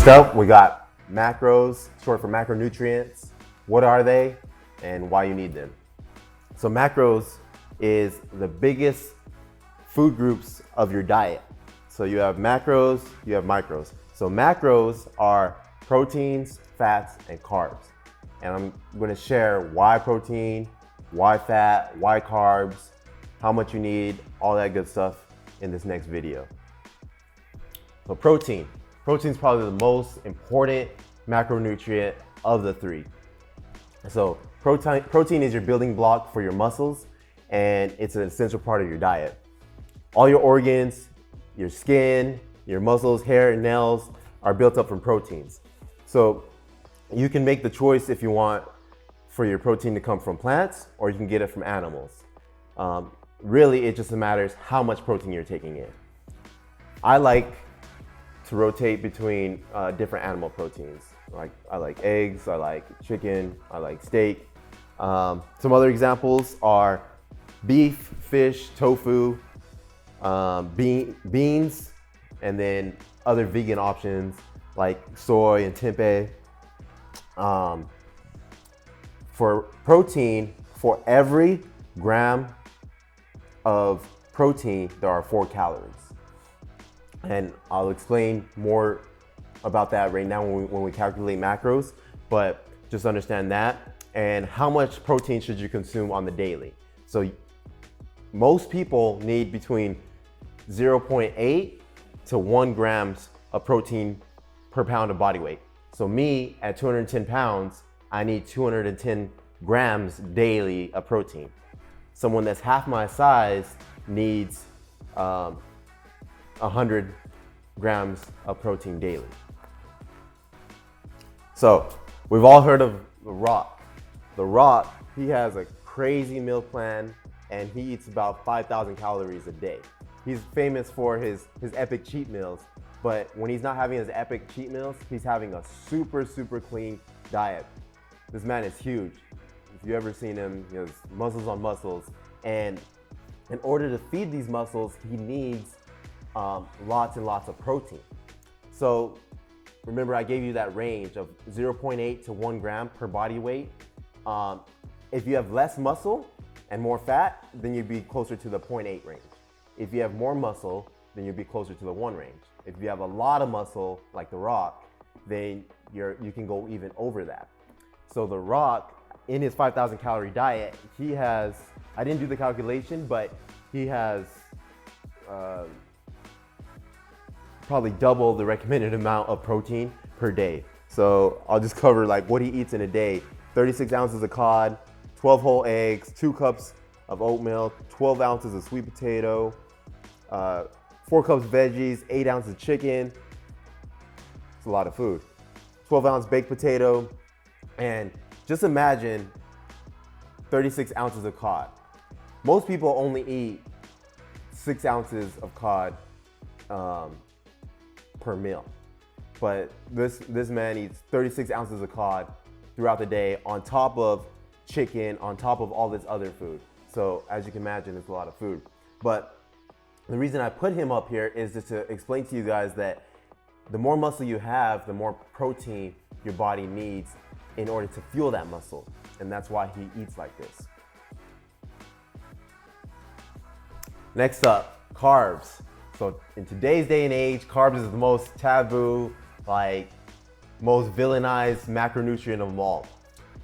Next up, we got macros, short for macronutrients. What are they and why you need them? So macros is the biggest food groups of your diet. So you have macros, you have micros. So macros are proteins, fats, and carbs. And I'm gonna share why protein, why fat, why carbs, how much you need, all that good stuff in this next video. So protein. Protein is probably the most important macronutrient of the three. So protein is your building block for your muscles, and it's an essential part of your diet. All your organs, your skin, your muscles, hair, and nails are built up from proteins. So you can make the choice if you want for your protein to come from plants, or you can get it from animals. Really, it just matters how much protein you're taking in. I like to rotate between different animal proteins. I like eggs, I like chicken, I like steak. Some other examples are beef, fish, tofu, beans, and then other vegan options like soy and tempeh. For protein, for every gram of protein, there are 4 calories. And I'll explain more about that right now when we calculate macros, but just understand that. And how much protein should you consume on the daily? So most people need between 0.8 to 1 grams of protein per pound of body weight. So me at 210 pounds, I need 210 grams daily of protein. Someone that's half my size needs 100 grams of protein daily. So we've all heard of The Rock. The Rock, he has a crazy meal plan and he eats about 5,000 calories a day. He's famous for his epic cheat meals, but when he's not having his epic cheat meals, he's having a super clean diet. This man is huge. If you've ever seen him, he has muscles on muscles. And in order to feed these muscles, he needs lots and lots of protein. So remember, I gave you that range of 0.8 to 1 gram per body weight. If you have less muscle and more fat, then you'd be closer to the 0.8 range. If you have more muscle, then you'd be closer to the 1 range. If you have a lot of muscle, like The Rock, then you can go even over that. So The Rock, in his 5,000 calorie diet, he has, I didn't do the calculation, but he has probably double the recommended amount of protein per day. So I'll just cover like what he eats in a day. 36 ounces of cod, 12 whole eggs, 2 cups of oatmeal, 12 ounces of sweet potato, 4 cups veggies, 8 ounces chicken. It's a lot of food. 12 ounce baked potato, and just imagine 36 ounces of cod. Most people only eat 6 ounces of cod per meal. But this man eats 36 ounces of cod throughout the day on top of chicken, on top of all this other food. So as you can imagine, it's a lot of food. But the reason I put him up here is just to explain to you guys that the more muscle you have, the more protein your body needs in order to fuel that muscle. And that's why he eats like this. Next up, carbs. So in today's day and age, carbs is the most taboo, most villainized macronutrient of them all.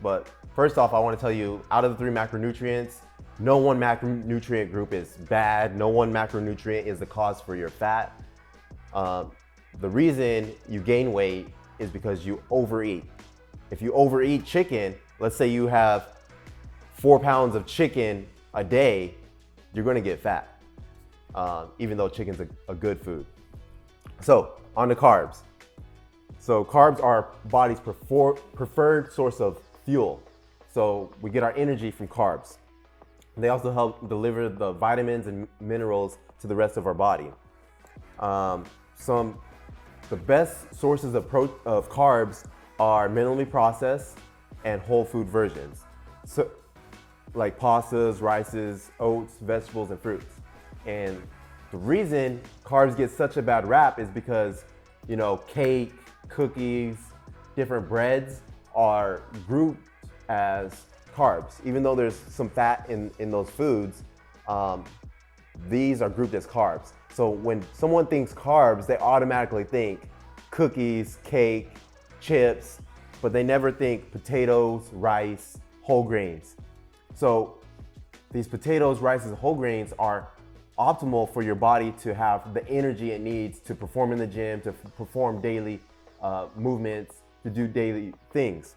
But first off, I want to tell you, out of the 3 macronutrients, no one macronutrient group is bad. No one macronutrient is the cause for your fat. The reason you gain weight is because you overeat. If you overeat chicken, let's say you have 4 pounds of chicken a day, you're going to get fat. Even though chicken's a good food. So on to carbs. So carbs are our body's preferred source of fuel. So we get our energy from carbs. They also help deliver the vitamins and minerals to the rest of our body. The best sources of carbs are minimally processed and whole food versions. So like pastas, rices, oats, vegetables, and fruits. And the reason carbs get such a bad rap is because, cake, cookies, different breads are grouped as carbs. Even though there's some fat in those foods, these are grouped as carbs. So when someone thinks carbs, they automatically think cookies, cake, chips, but they never think potatoes, rice, whole grains. So these potatoes, rice, and whole grains are optimal for your body to have the energy it needs to perform in the gym, to perform daily movements, to do daily things.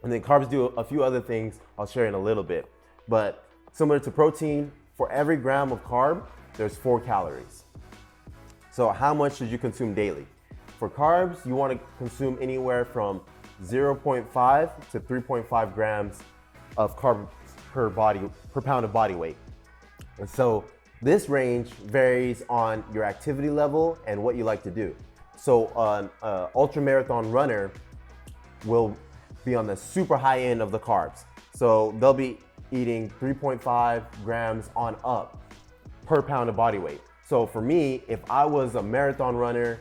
And then carbs do a few other things I'll share in a little bit. But similar to protein, for every gram of carb, there's 4 calories. So how much should you consume daily? For carbs, you want to consume anywhere from 0.5 to 3.5 grams of carbs per pound of body weight. And so this range varies on your activity level and what you like to do. So an ultra marathon runner will be on the super high end of the carbs. So they'll be eating 3.5 grams on up per pound of body weight. So for me, if I was a marathon runner,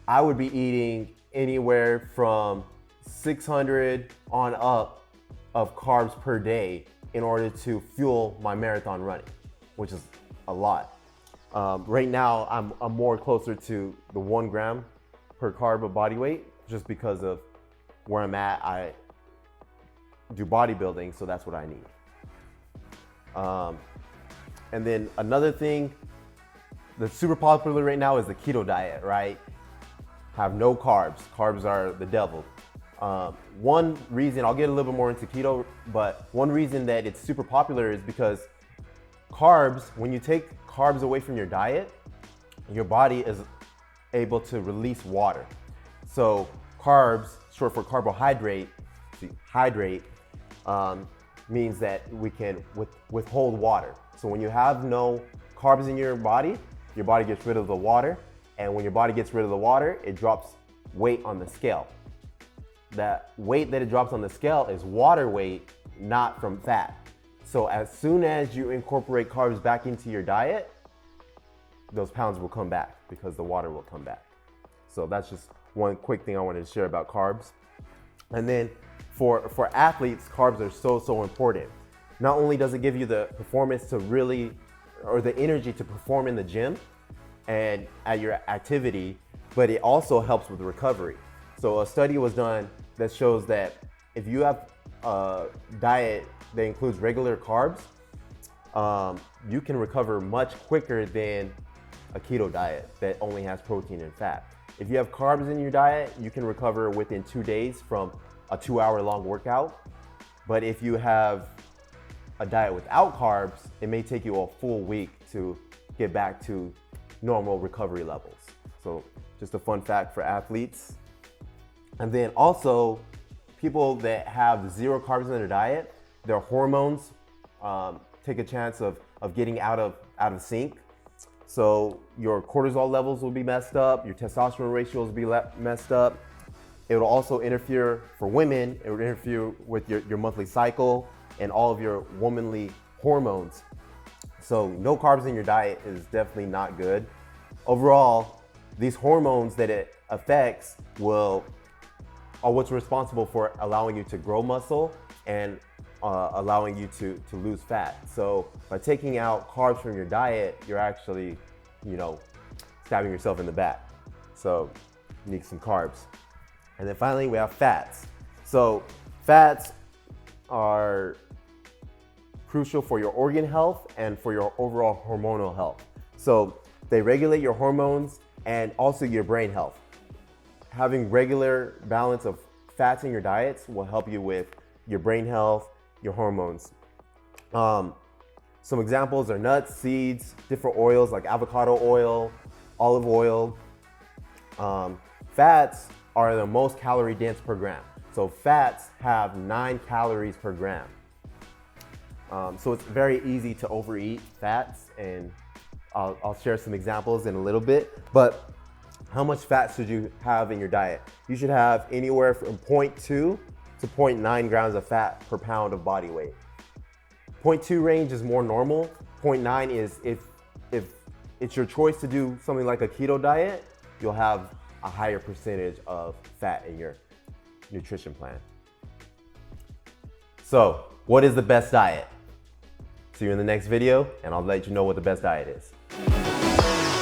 I would be eating anywhere from 600 on up of carbs per day in order to fuel my marathon running, which is a lot. Right now, I'm more closer to the 1 gram per carb of body weight, just because of where I'm at. I do bodybuilding, so that's what I need. And then another thing that's super popular right now is the keto diet, right? Have no carbs. Carbs are the devil. One reason, I'll get a little bit more into keto, but one reason that it's super popular is because carbs, when you take carbs away from your diet, your body is able to release water. So carbs, short for carbohydrate, hydrate, means that we can withhold water. So when you have no carbs in your body gets rid of the water. And when your body gets rid of the water, it drops weight on the scale. That weight that it drops on the scale is water weight, not from fat. So as soon as you incorporate carbs back into your diet, those pounds will come back because the water will come back. So that's just one quick thing I wanted to share about carbs. And then for athletes, carbs are so important. Not only does it give you the performance to really, or the energy to perform in the gym and at your activity, but it also helps with recovery. So a study was done that shows that if you have a diet that includes regular carbs, you can recover much quicker than a keto diet that only has protein and fat. If you have carbs in your diet, you can recover within 2 days from a 2-hour long workout. But if you have a diet without carbs, it may take you a full week to get back to normal recovery levels. So just a fun fact for athletes. And then also, people that have 0 carbs in their diet, their hormones take a chance of getting out of sync. So your cortisol levels will be messed up, your testosterone ratios will be messed up. It will also interfere, for women, it will interfere with your monthly cycle and all of your womanly hormones. So no carbs in your diet is definitely not good. Overall, these hormones that it affects are what's responsible for allowing you to grow muscle and allowing you to lose fat. So by taking out carbs from your diet, you're actually, stabbing yourself in the back. So you need some carbs. And then finally, we have fats. So fats are crucial for your organ health and for your overall hormonal health. So they regulate your hormones and also your brain health. Having regular balance of fats in your diets will help you with your brain health, your hormones. Some examples are nuts, seeds, different oils like avocado oil, olive oil. Fats are the most calorie dense per gram. So fats have 9 calories per gram. So it's very easy to overeat fats, and I'll share some examples in a little bit. But how much fat should you have in your diet? You should have anywhere from 0.2 to 0.9 grams of fat per pound of body weight. 0.2 range is more normal. 0.9 is if it's your choice to do something like a keto diet, you'll have a higher percentage of fat in your nutrition plan. So, what is the best diet? See you in the next video, and I'll let you know what the best diet is.